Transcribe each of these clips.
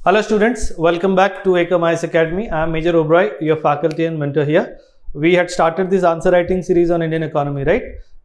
Hello students, welcome back to Ekam Academy. I am Major Oberoi, your faculty and mentor here. We had started this answer writing series on Indian economy, right?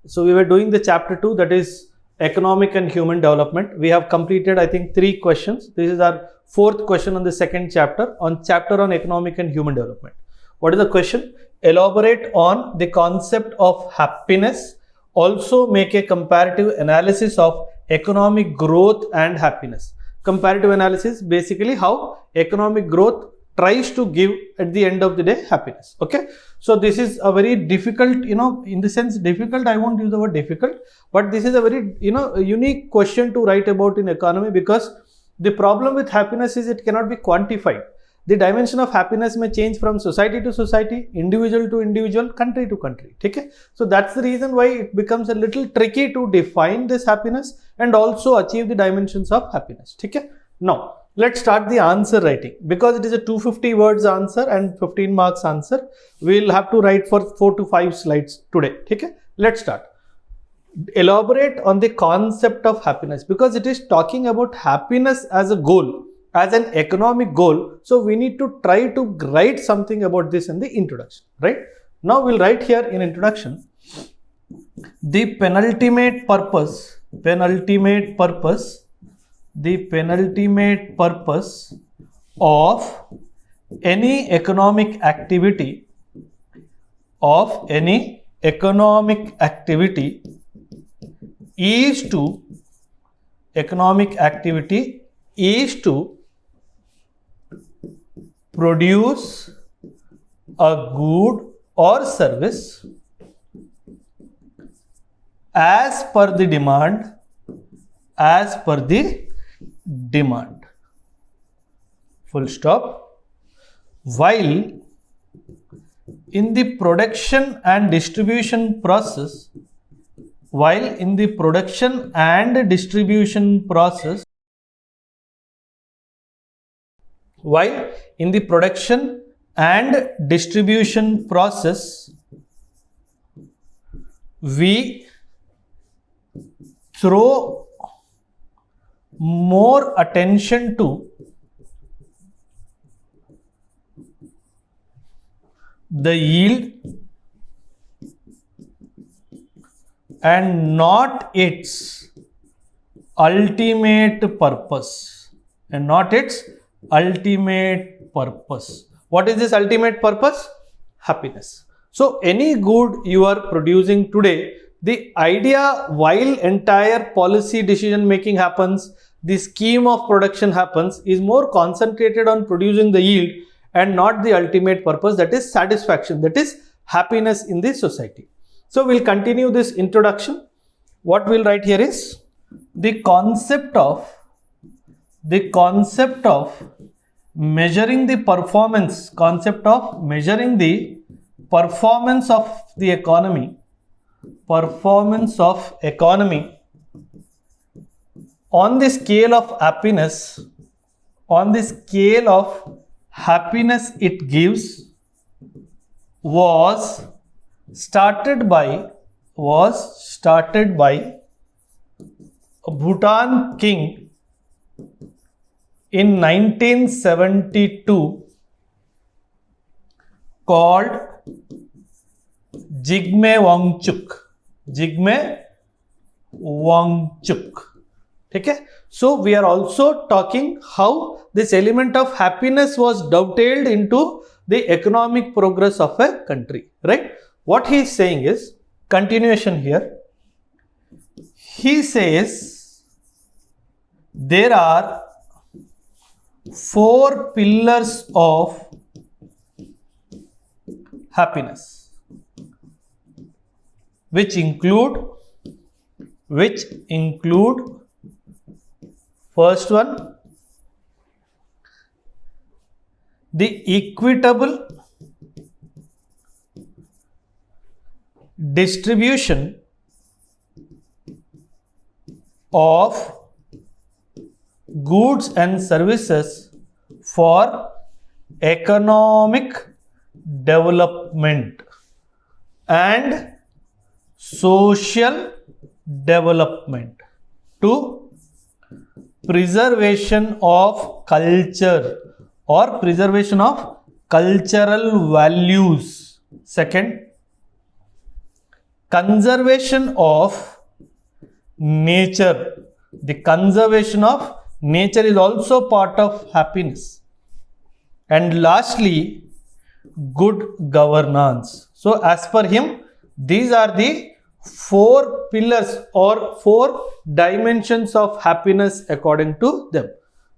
So we were doing the chapter 2, that is economic and human development. We have completed I think 3 questions. This is our 4th question on the second chapter on economic and human development. What is the question? Elaborate on the concept of happiness. Also make a comparative analysis of economic growth and happiness. Comparative analysis, basically how economic growth tries to give at the end of the day happiness. Okay, so this is a very difficult, in the sense difficult, I won't use the word difficult, but this is a very unique question to write about in economy, because the problem with happiness is it cannot be quantified. The dimension of happiness may change from society to society, individual to individual, country to country. Okay? So that's the reason why it becomes a little tricky to define this happiness and also achieve the dimensions of happiness. Okay? Now, let's start the answer writing. Because it is a 250 words answer and 15 marks answer, we'll have to write for 4 to 5 slides today. Okay? Let's start. Elaborate on the concept of happiness, because it is talking about happiness as a goal, as an economic goal. So we need to try to write something about this in the introduction, right? Now we'll write here in introduction, the penultimate purpose of any economic activity is to produce a good or service as per the demand, full stop. While in the production and distribution process, we throw more attention to the yield and not its ultimate purpose. What is this ultimate purpose? Happiness. So any good you are producing today, the idea while entire policy decision making happens, the scheme of production happens, is more concentrated on producing the yield and not the ultimate purpose, that is satisfaction, that is happiness in the society. So we'll continue this introduction. What we'll write here is the concept of measuring the performance of the economy on the scale of happiness it gives was started by a Bhutan king in 1972 called Jigme Wangchuk. Okay? So we are also talking how this element of happiness was dovetailed into the economic progress of a country, right? What he is saying is, continuation here, he says there are 4 pillars of happiness, which include first one, the equitable distribution of goods and services for economic development and social development, to preservation of culture or preservation of cultural values. Second, conservation of nature. The conservation of nature is also part of happiness. And lastly, good governance. So as per him, these are the 4 pillars or 4 dimensions of happiness according to them.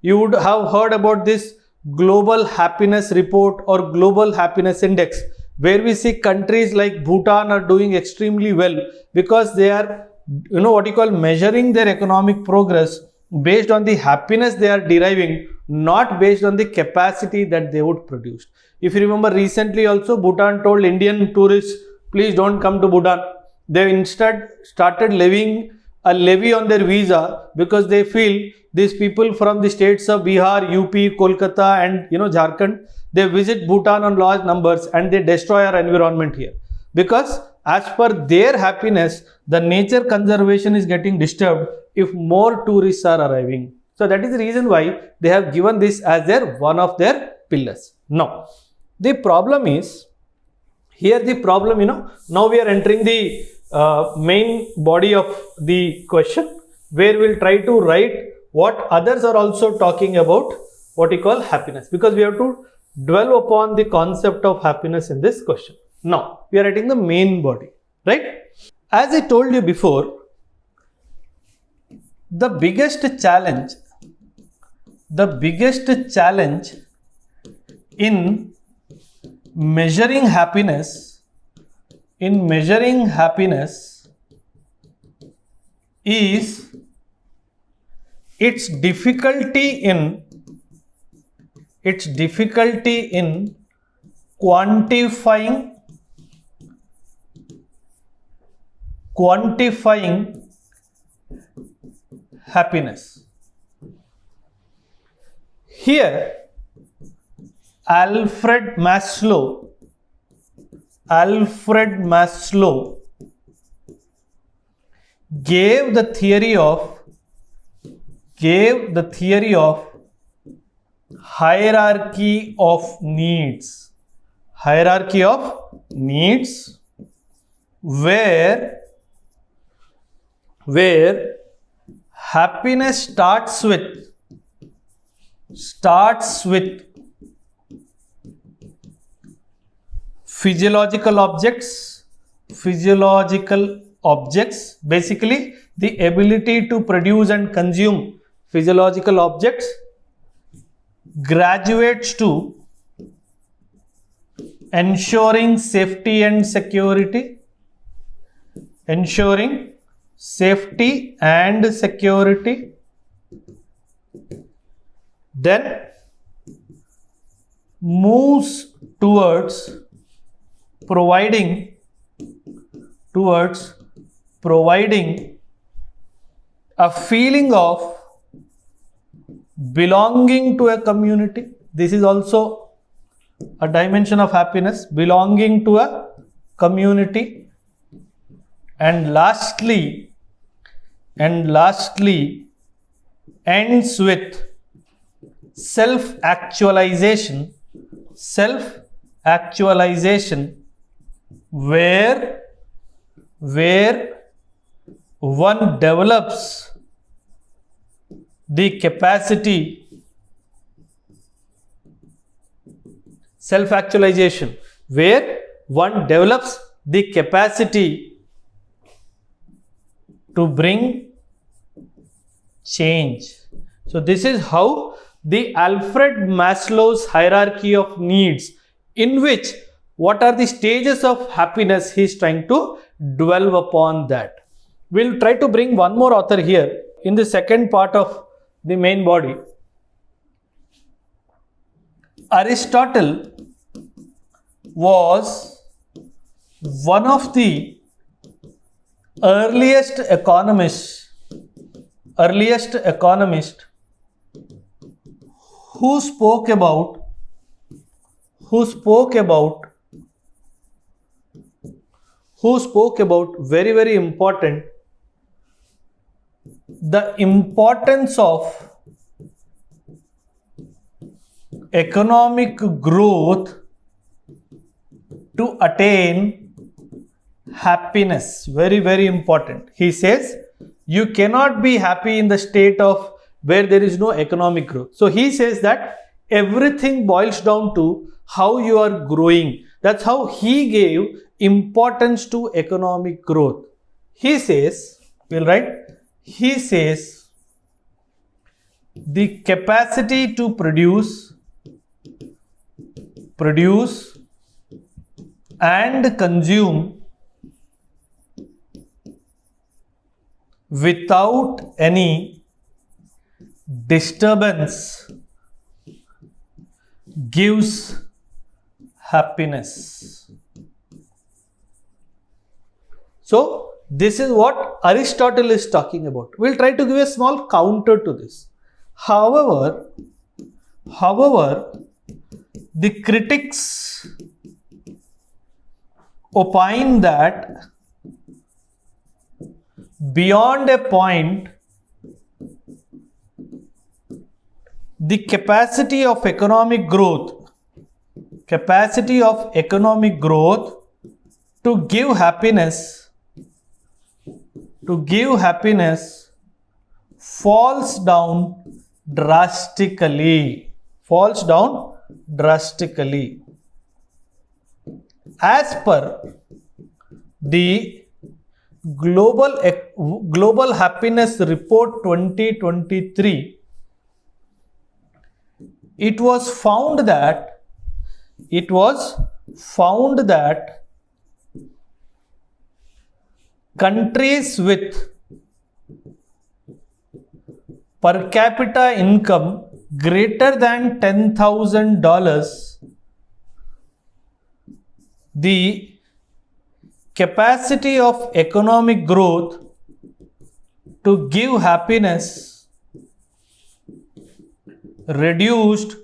You would have heard about this global happiness report or global happiness index, where we see countries like Bhutan are doing extremely well because they are, measuring their economic progress based on the happiness they are deriving, not based on the capacity that they would produce. If you remember, recently also Bhutan told Indian tourists, please don't come to Bhutan. They instead started levying a levy on their visa because they feel these people from the states of Bihar, UP, Kolkata and Jharkhand, they visit Bhutan on large numbers and they destroy our environment here. Because as per their happiness, the nature conservation is getting disturbed if more tourists are arriving. So that is the reason why they have given this as one of their pillars. Now, the problem is, here the problem, now we are entering the main body of the question, where we'll try to write what others are also talking about, what we call happiness, because we have to dwell upon the concept of happiness in this question. Now, we are writing the main body, right? As I told you before, the biggest challenge in measuring happiness is its difficulty in quantifying happiness. Here, Alfred Maslow gave the theory of hierarchy of needs, where happiness starts with physiological objects, basically the ability to produce and consume physiological objects, graduates to ensuring safety and security, then moves towards providing a feeling of belonging to a community. This is also a dimension of happiness, belonging to a community. And lastly ends with self-actualization, where one develops the capacity, to bring change. So this is how the Alfred Maslow's hierarchy of needs, in which what are the stages of happiness, he is trying to dwell upon that. We'll try to bring one more author here in the second part of the main body. Aristotle was one of the earliest economists who spoke about very, very important, the importance of economic growth to attain happiness. Very, very important. He says you cannot be happy in the state of where there is no economic growth. So he says that everything boils down to how you are growing. That's how he gave importance to economic growth. He says, we'll write, he says the capacity to produce and consume without any disturbance gives happiness. So this is what Aristotle is talking about. We'll try to give a small counter to this. However, the critics opine that beyond a point, the capacity of economic growth to give happiness falls down drastically. As per the Global Happiness Report 2023, it was found that countries with per capita income greater than $10,000, the capacity of economic growth to give happiness reduced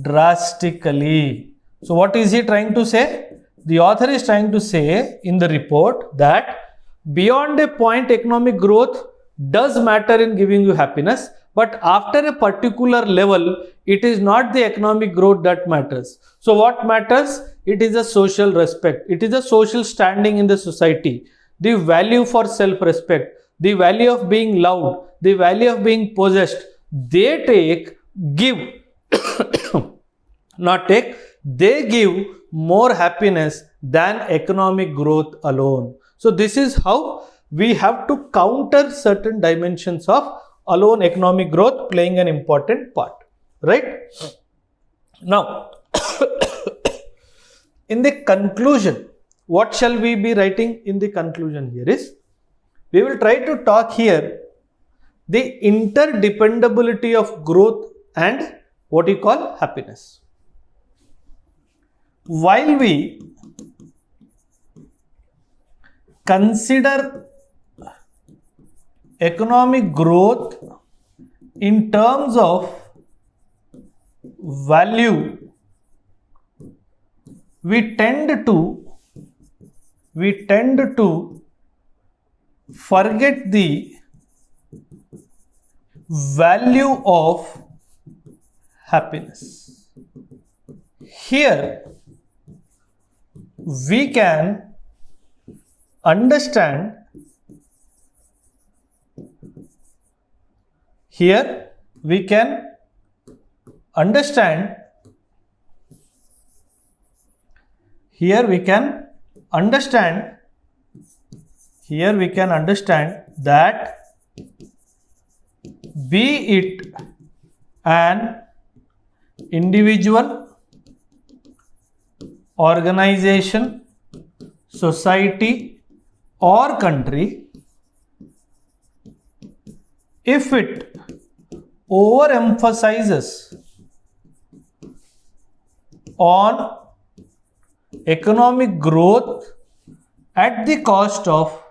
drastically. So what is he trying to say? The author is trying to say in the report that beyond a point, economic growth does matter in giving you happiness, but after a particular level, it is not the economic growth that matters. So what matters? It is a social respect. It is a social standing in the society. The value for self-respect, the value of being loved, the value of being possessed, they give more happiness than economic growth alone. So this is how we have to counter certain dimensions of alone economic growth playing an important part, right? Now, in the conclusion, what shall we be writing in the conclusion here is, we will try to talk here the interdependability of growth and what you call happiness. While we consider economic growth in terms of value, we tend to forget the value of happiness. Here we can understand that be it an individual, organization, society or country, if it overemphasizes on economic growth at the cost of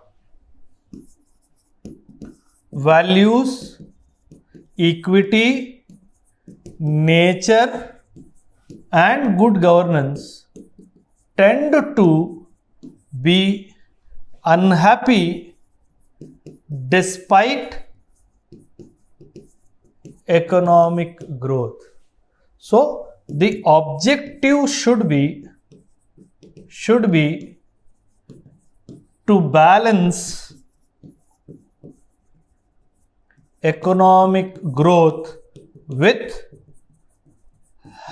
values, equity, nature and good governance, tend to be unhappy despite economic growth. So the objective should be to balance economic growth with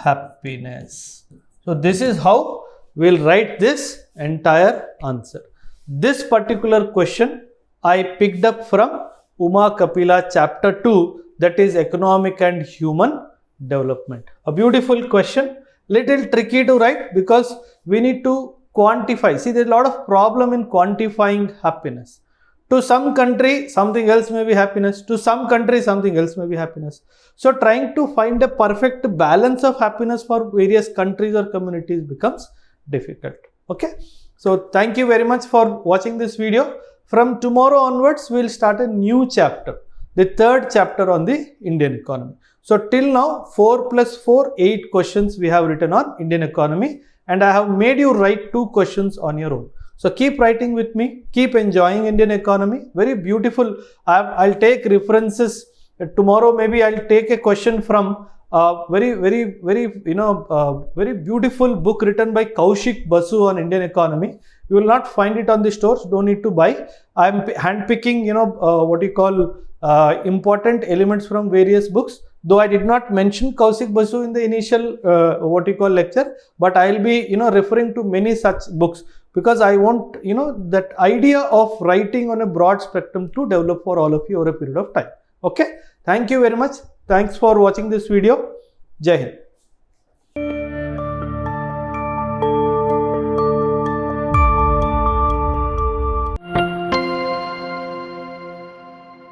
happiness. So this is how we'll write this entire answer. This particular question I picked up from Uma Kapila chapter 2, that is economic and human development. A beautiful question, little tricky to write because we need to quantify. See, there's a lot of problem in quantifying happiness. To some country, something else may be happiness. To some country, something else may be happiness. So trying to find a perfect balance of happiness for various countries or communities becomes difficult. Okay. So thank you very much for watching this video. From tomorrow onwards, we'll start a new chapter, the third chapter on the Indian economy. So till now, 4 plus 4, 8 questions we have written on Indian economy, and I have made you write 2 questions on your own. So keep writing with me, keep enjoying Indian economy. Very beautiful. I'll take references tomorrow. Maybe I'll take a question from very beautiful book written by Kaushik Basu on Indian economy. You will not find it on the stores. Don't need to buy. I'm handpicking, important elements from various books. Though I did not mention Kaushik Basu in the initial lecture, but I'll be referring to many such books because I want that idea of writing on a broad spectrum to develop for all of you over a period of time. Okay, thank you very much. Thanks for watching this video. Jai Hind.